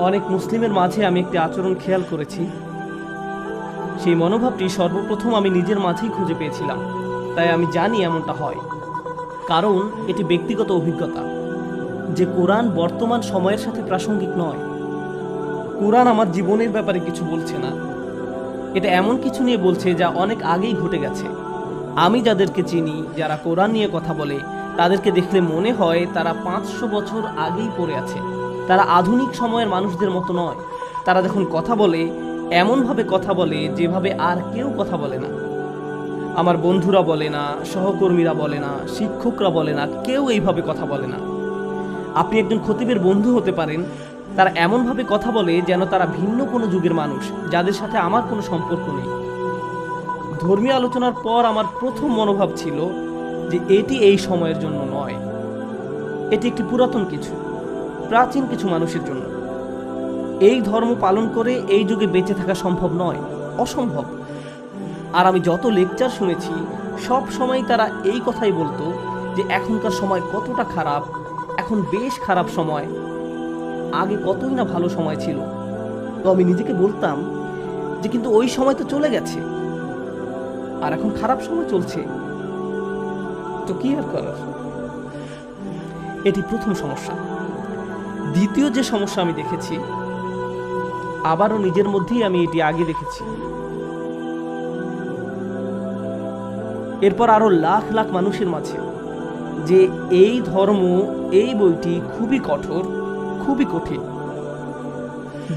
অনেক মুসলিমের মাঝে আমি একটি আচরণ খেয়াল করেছি। সেই মনোভাবটি সর্বপ্রথম আমি নিজের মাঝেই খুঁজে পেয়েছিলাম, তাই আমি জানি এমনটা হয়। কারণ এটি ব্যক্তিগত অভিজ্ঞতা যে কোরআন বর্তমান সময়ের সাথে প্রাসঙ্গিক নয়। কোরআন আমার জীবনের ব্যাপারে কিছু বলছে না, এটা এমন কিছু নিয়ে বলছে যা অনেক আগেই ঘটে গেছে। আমি যাদেরকে চিনি যারা কোরআন নিয়ে কথা বলে, তাদেরকে দেখলে মনে হয় তারা 500 বছর আগেই পড়ে আছে। তারা আধুনিক সময়ের মানুষদের মতো নয়। তারা যখন কথা বলে এমনভাবে কথা বলে যেভাবে আর কেউ কথা বলে না। আমার বন্ধুরা বলে না, সহকর্মীরা বলে না, শিক্ষকরা বলে না, কেউ এইভাবে কথা বলে না। আপনি একজন খতিবের বন্ধু হতে পারেন, তারা এমনভাবে কথা বলে যেন তারা ভিন্ন কোনো যুগের মানুষ, যাদের সাথে আমার কোনো সম্পর্ক নেই। ধর্মীয় আলোচনার পর আমার প্রথম মনোভাব ছিল যে এটি এই সময়ের জন্য নয়, এটি একটি পুরাতন কিছু, প্রাচীন কিছু মানুষের জন্য। এই ধর্ম পালন করে এই যুগে বেঁচে থাকা সম্ভব নয়, অসম্ভব। আর আমি যত লেকচার শুনেছি সব সময় তারা এই কথাই বলতো যে এখনকার সময় কতটা খারাপ, এখন বেশ খারাপ সময়, আগে কতই না ভালো সময় ছিল। তো আমি নিজেকে বলতাম যে কিন্তু ওই সময় তো চলে গেছে, আর এখন খারাপ সময় চলছে, তো কি আর করার। এটি প্রথম সমস্যা। দ্বিতীয় যে সমস্যা আমি দেখেছি, আবারও নিজের মধ্যেই আমি এটি আগে দেখেছি। এরপর আরো লাখ লাখ মানুষের মাঝে, যে এই ধর্ম, এই বইটি খুবই কঠোর, খুবই কঠিন।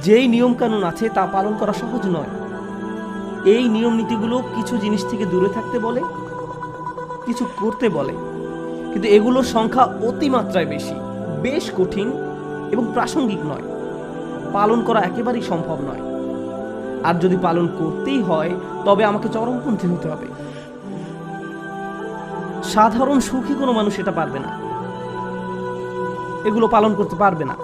যেই নিয়মকানুন আছে তা পালন করা সহজ নয়। এই নিয়ম নীতিগুলো কিছু জিনিস থেকে দূরে থাকতে বলে, কিছু করতে বলে, কিন্তু এগুলোর সংখ্যা অতিমাত্রায় বেশি, বেশ কঠিন এবং প্রাসঙ্গিক নয়। পালন করা একেবারেই সম্ভব নয়। আর যদি পালন করতেই হয় তবে আমাকে চরমপন্থী হতে হবে। সাধারণ সুখী কোনো মানুষ এটা পারবে না, এগুলো পালন করতে পারবে না।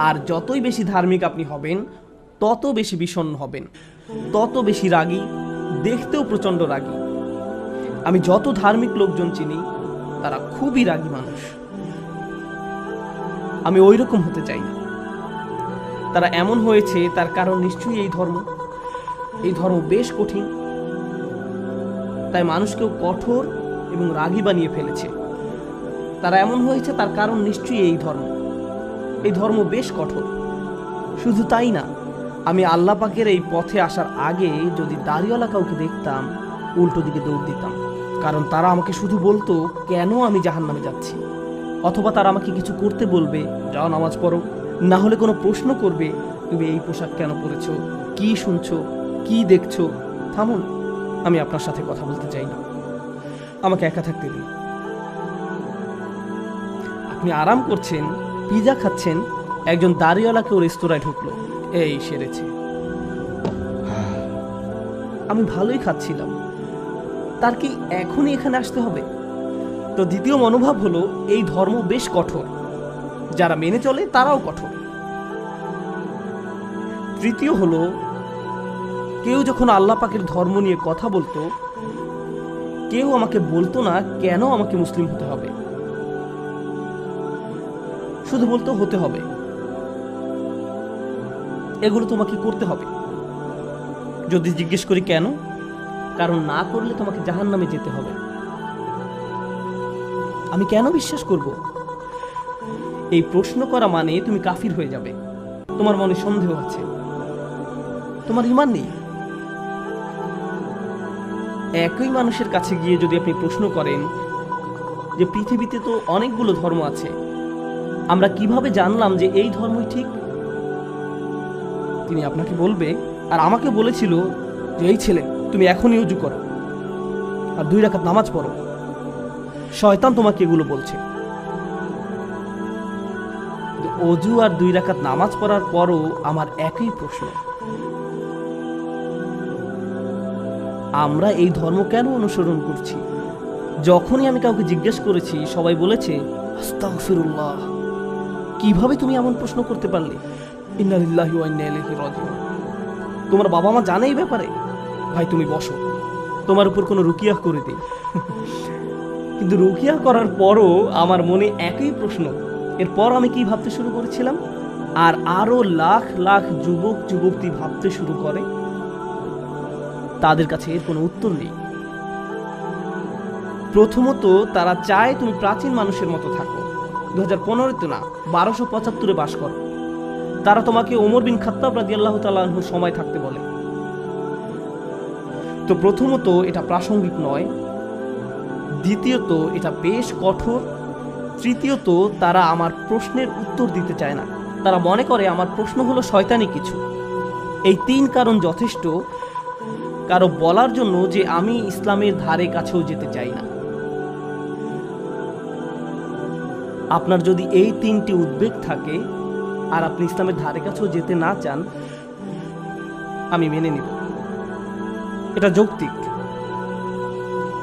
আর যতই বেশি ধার্মিক আপনি হবেন, তত বেশি বিষণ্ণ হবেন, তত বেশি রাগী, দেখতেও প্রচণ্ড রাগী। আমি যত ধার্মিক লোকজন চিনি তারা খুবই রাগী মানুষ। আমি ওই রকম হতে চাই না। তারা এমন হয়েছে তার কারণ নিশ্চয়ই এই ধর্ম বেশ কঠিন, তাই মানুষকেও কঠোর এবং রাগী বানিয়ে ফেলেছে। তারা এমন হয়েছে তার কারণ নিশ্চয়ই এই ধর্ম বেশ কঠোর। শুধু তাই না, আমি আল্লাহ পাকের এই পথে আসার আগে যদি দাড়িওয়ালা কাউকে দেখতাম, উল্টো দিকে দৌড় দিতাম। কারণ তারা আমাকে শুধু বলতো কেন আমি জাহান্নামে যাচ্ছি, অথবা তারা আমাকে কিছু করতে বলবে, যাও নামাজ পড়ো, না হলে কোনো প্রশ্ন করবে, তুমি এই পোশাক কেন পরেছো, কি শুনছো, কি দেখছো, থামুন, আমি আপনার সাথে কথা বলতে চাই না, আমাকে একা থাকতে দিন। আপনি আরাম করছেন, পিজা খাচ্ছেন, একজন দাড়িওয়ালা কেউ রেস্তোরাঁয় ঢুকলো, এই সেরেছে। আমি ভালোই খাচ্ছিলাম, তার কি এখনই এখানে আসতে হবে? তো দ্বিতীয় মনোভাব হলো এই ধর্ম বেশ কঠোর, যারা মেনে চলে তারাও কঠোর। তৃতীয় হলো কেউ যখন আল্লাহ পাকের ধর্ম নিয়ে কথা বলতো, কেউ আমাকে বলতো না কেন আমাকে মুসলিম হতে হবে, শুধু বলতো হতে হবে, এগুলো তোমাকে করতে হবে। যদি জিজ্ঞেস করি কেন, কারণ না করলে তোমাকে জাহান্নামে যেতে হবে। আমি কেন বিশ্বাস করব? এই প্রশ্ন করা মানে তুমি কাফির হয়ে যাবে, তোমার মনে সন্দেহ আছে, তোমার ঈমান নেই। একই মানুষের কাছে গিয়ে যদি আপনি প্রশ্ন করেন যে পৃথিবীতে তো অনেকগুলো ধর্ম আছে, আমরা কিভাবে জানলাম যে এই ধর্মই ঠিক, তিনি আপনাকে বলবে, আর আমাকে বলেছিল যে এই ছেলে, তুমি এখনই উজু করো আর 2 রাকাত নামাজ পড়ো, শয়তান তোমাকে এগুলো বলছে। অজু আর 2 রাকাত নামাজ পড়ার পরও আমার একই প্রশ্ন, আমরা এই ধর্ম কেন অনুসরণ করছি? যখনই আমি কাউকে জিজ্ঞেস করেছি সবাই বলেছে আস্তাগফিরুল্লাহ। কিভাবে তুমি এমন প্রশ্ন করতে পারলে? ইন্না লিল্লাহি ওয়া ইন্না ইলাইহি রাজিউন। তোমার বাবা মা জানে এই ব্যাপারে? ভাই তুমি বসো, তোমার উপর কোনো রুকিয়া করে দিই। কিন্তু রুকিয়া করার পরও আমার মনে একই প্রশ্ন। এরপর আমি কি ভাবতে শুরু করেছিলাম, আর আরো লাখ লাখ যুবক যুবতী ভাবতে শুরু করে, তাদের কাছে এর কোনো উত্তর নেই। প্রথমত তারা চায় তুমি প্রাচীন মানুষের মতো থাকো, 2015 না 1275 বাস করো। তারা তোমাকে ওমর বিন খাত্তাব রাদিয়াল্লাহু তাআলা আনহুর সময় থাকতে বলে। তো প্রথমত এটা প্রাসঙ্গিক নয়, দ্বিতীয়ত এটা বেশ কঠোর, তৃতীয়ত তারা আমার প্রশ্নের উত্তর দিতে চায় না। তারা মনে করে আমার প্রশ্ন হলো শয়তানি কিছু। এই 3 কারণ যথেষ্ট কারো বলার জন্য যে আমি ইসলামের ধারে কাছেও যেতে চাই না। আপনার যদি এই 3টি উদ্বেগ থাকে আর আপনি ইসলামের ধারে কাছেও যেতে না চান, আমি মেনে নিব, এটা যৌক্তিক।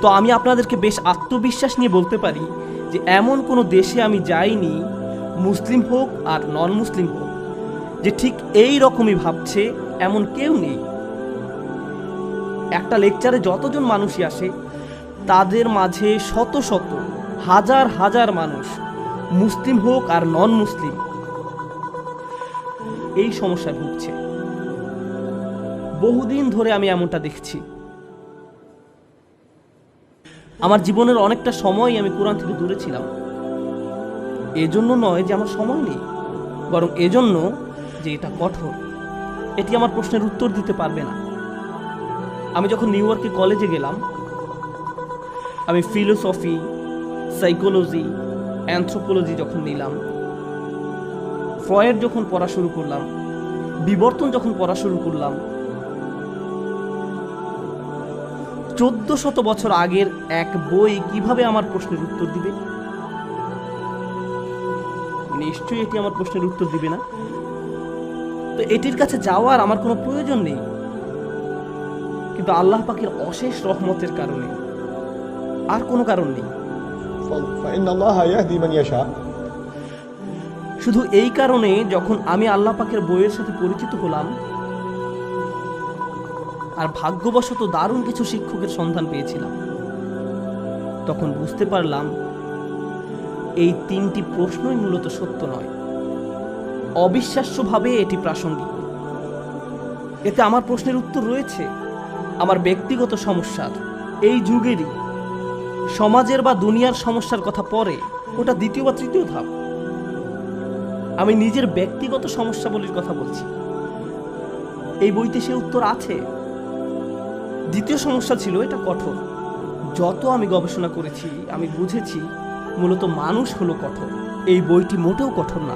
তো আমি আপনাদেরকে বেশ আত্মবিশ্বাস নিয়ে বলতে পারি যে এমন কোনো দেশে আমি যাইনি, মুসলিম হোক আর নন মুসলিম হোক, যে ঠিক এই রকমই ভাবছে এমন কেউ নেই। একটা লেকচারে যতজন মানুষই আসে তাদের মাঝে শত শত হাজার হাজার মানুষ, মুসলিম হোক আর নন মুসলিম, এই সমস্যায় ভুগছে। বহুদিন ধরে আমি এমনটা দেখছি। আমার জীবনের অনেকটা সময় আমি কোরআন থেকে দূরে ছিলাম। এজন্য নয় যে আমার সময় নেই, বরং এজন্য যে এটা কঠোর, এটি আমার প্রশ্নের উত্তর দিতে পারবে না। আমি যখন নিউ ইয়র্কে কলেজে গেলাম, আমি ফিলোসফি, সাইকোলজি, অ্যানথ্রোপোলজি যখন নিলাম, ফ্রয়েড যখন পড়া শুরু করলাম, বিবর্তন যখন পড়া শুরু করলাম, 1400 বছর আগের এক বই কিভাবে আমার প্রশ্নের উত্তর দিবে? নিশ্চয়ই এটি আমার প্রশ্নের উত্তর দিবে না। তো এটির কাছে যাওয়ার আমার কোনো প্রয়োজন নেই। কিন্তু আল্লাহ পাকের অশেষ রহমতের কারণে, আর কোনো কারণ নেই। শুধু এই কারণে যখন আমি আল্লাহ পাকের বইয়ের সাথে পরিচিত হলাম আর ভাগ্যবশত দারুণ কিছু শিক্ষকের সন্ধান পেয়েছিলাম, তখন বুঝতে পারলাম এই 3টি প্রশ্নই মূলত সত্য নয়, অবিশ্বাস্যভাবে এটি প্রাসঙ্গিক। এতে আমার প্রশ্নের উত্তর রয়েছে। আমার ব্যক্তিগত সমস্যার, এই যুগেরই, সমাজের বা দুনিয়ার সমস্যার কথা পরে, ওটা দ্বিতীয় বা তৃতীয় ধাপ। আমি নিজের ব্যক্তিগত সমস্যাবলীর কথা বলছি। এই বইতে সে উত্তর আছে। দ্বিতীয় সমস্যা ছিল এটা কঠোর। যত আমি গবেষণা করেছি আমি বুঝেছি মূলত মানুষ হলো কঠোর। এই বইটি মোটেও কঠোর না।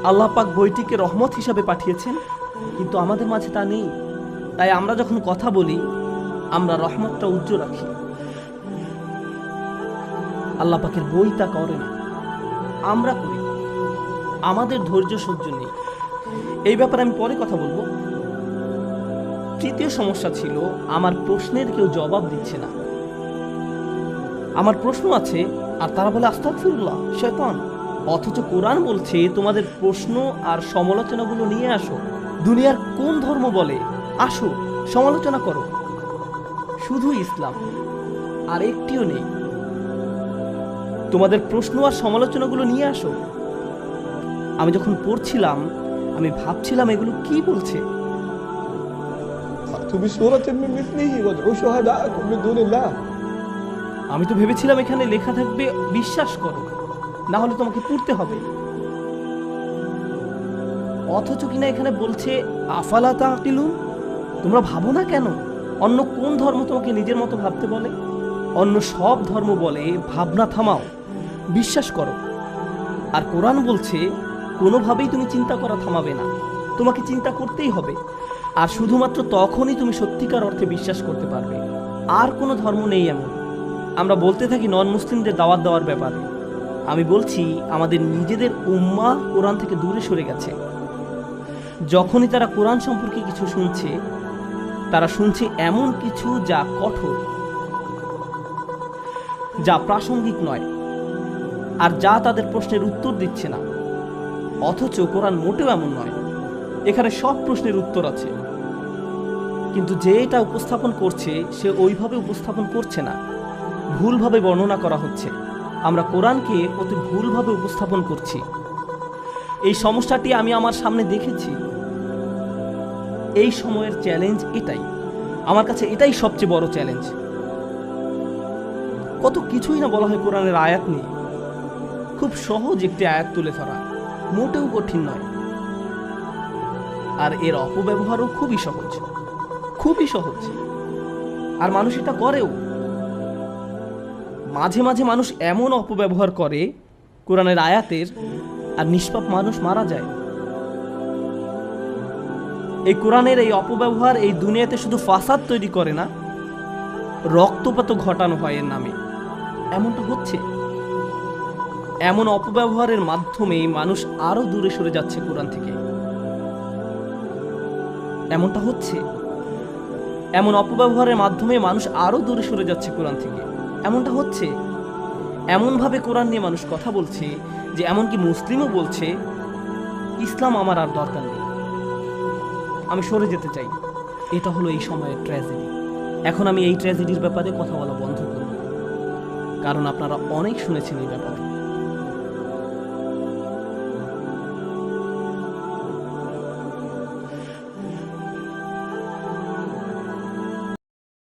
আল্লাহ পাক বইটিকে রহমত হিসাবে পাঠিয়েছেন, কিন্তু আমাদের মাঝে তা নেই। তাই আমরা যখন কথা বলি আমরা রহমতটা উজ্জ্বল রাখি। আল্লাহ পাকের বই তা করে না, আমরা করি। আমাদের ধৈর্য সহ্য নেই। এই ব্যাপারে আমি পরে কথা বলবো। তৃতীয় সমস্যা ছিল আমার প্রশ্নের কেউ জবাব দিচ্ছে না। আমার প্রশ্ন আছে আর তারা বলে আস্তাগফিরুল্লাহ, শয়তান। অথচ কোরআন বলছে তোমাদের প্রশ্ন আর সমালোচনাগুলো নিয়ে আসো। দুনিয়ার কোন ধর্ম বলে আসো সমালোচনা করো? শুধু ইসলাম, আর একটিও নেই। তোমাদের প্রশ্ন আর সমালোচনাগুলো নিয়ে আসো। আমি যখন পড়ছিলাম আমি ভাবছিলাম এগুলো কি বলছে। আমি তো ভেবেছিলাম এখানে লেখা থাকবে বিশ্বাস করো, না হলে তোমাকে পড়তে হবে। অথচ কিনা এখানে বলছে আফালা তাকিলুন, তোমরা ভাবো না কেন? অন্য কোন ধর্ম তোমাকে নিজের মতো ভাবতে বলে? অন্য সব ধর্ম বলে ভাবনা থামাও, বিশ্বাস করো। আর কোরআন বলছে কোনোভাবেই তুমি চিন্তা করা থামাবে না, তোমাকে চিন্তা করতেই হবে। আর শুধুমাত্র তখনই তুমি সত্যিকার অর্থে বিশ্বাস করতে পারবে। আর কোনো ধর্ম নেই এমন। আমরা বলতে থাকি নন মুসলিমদের দাওয়াত দেওয়ার ব্যাপারে। আমি বলছি আমাদের নিজেদের উম্মাহ কোরআন থেকে দূরে সরে গেছে। যখনই তারা কোরআন সম্পর্কে কিছু শুনছে, তারা শুনছে এমন কিছু যা কঠোর, যা প্রাসঙ্গিক নয়, আর যা তাদের প্রশ্নের উত্তর দিচ্ছে না। অথচ কোরআন মোটেও এমন নয়। এখানে সব প্রশ্নের উত্তর আছে। কিন্তু যে এটা উপস্থাপন করছে সে ওইভাবে উপস্থাপন করছে না, ভুলভাবে বর্ণনা করা হচ্ছে। আমরা কোরআনকে অতি ভুলভাবে উপস্থাপন করছি। এই সমস্যাটি আমি আমার সামনে দেখেছি। এই সময়ের চ্যালেঞ্জ এটাই, আমার কাছে এটাই সবচেয়ে বড় চ্যালেঞ্জ। কত কিছুই না বলা হয় কোরআনের আয়াত নিয়ে, খুব সহজ একটি আয়াত তুলে ধরা, মোটেও কঠিন নয়। আর এর অপব্যবহারও খুবই সহজ, খুবই সহজ। আর মানুষ এটা করেও। মাঝে মাঝে মানুষ এমন অপব্যবহার করে কোরআনের আয়াতের, আর নিষ্পাপ মানুষ মারা যায়। এই কোরআনের এই অপব্যবহার এই দুনিয়াতে শুধু ফাসাদ তৈরি করে না, রক্তপাত ঘটানো হয় এর নামে। এমনটা হচ্ছে। এমন অপব্যবহারের মাধ্যমে মানুষ আরো দূরে সরে যাচ্ছে কোরআন থেকে। এমনটা হচ্ছে। এমন অপব্যবহারের মাধ্যমে মানুষ আরো দূরে সরে যাচ্ছে কোরআন থেকে। এমনটা হচ্ছে। এমনভাবে কোরআন নিয়ে মানুষ কথা বলছে যে এমনকি মুসলিমও বলছে ইসলাম আমার আর দরকার নেই, আমি সরে যেতে চাই। এটা হলো এই সময়ের ট্র্যাজেডি। এখন আমি এই ট্র্যাজেডির ব্যাপারে কথা বলা বন্ধ করব, কারণ আপনারা অনেক শুনেছেন এই ব্যাপারে।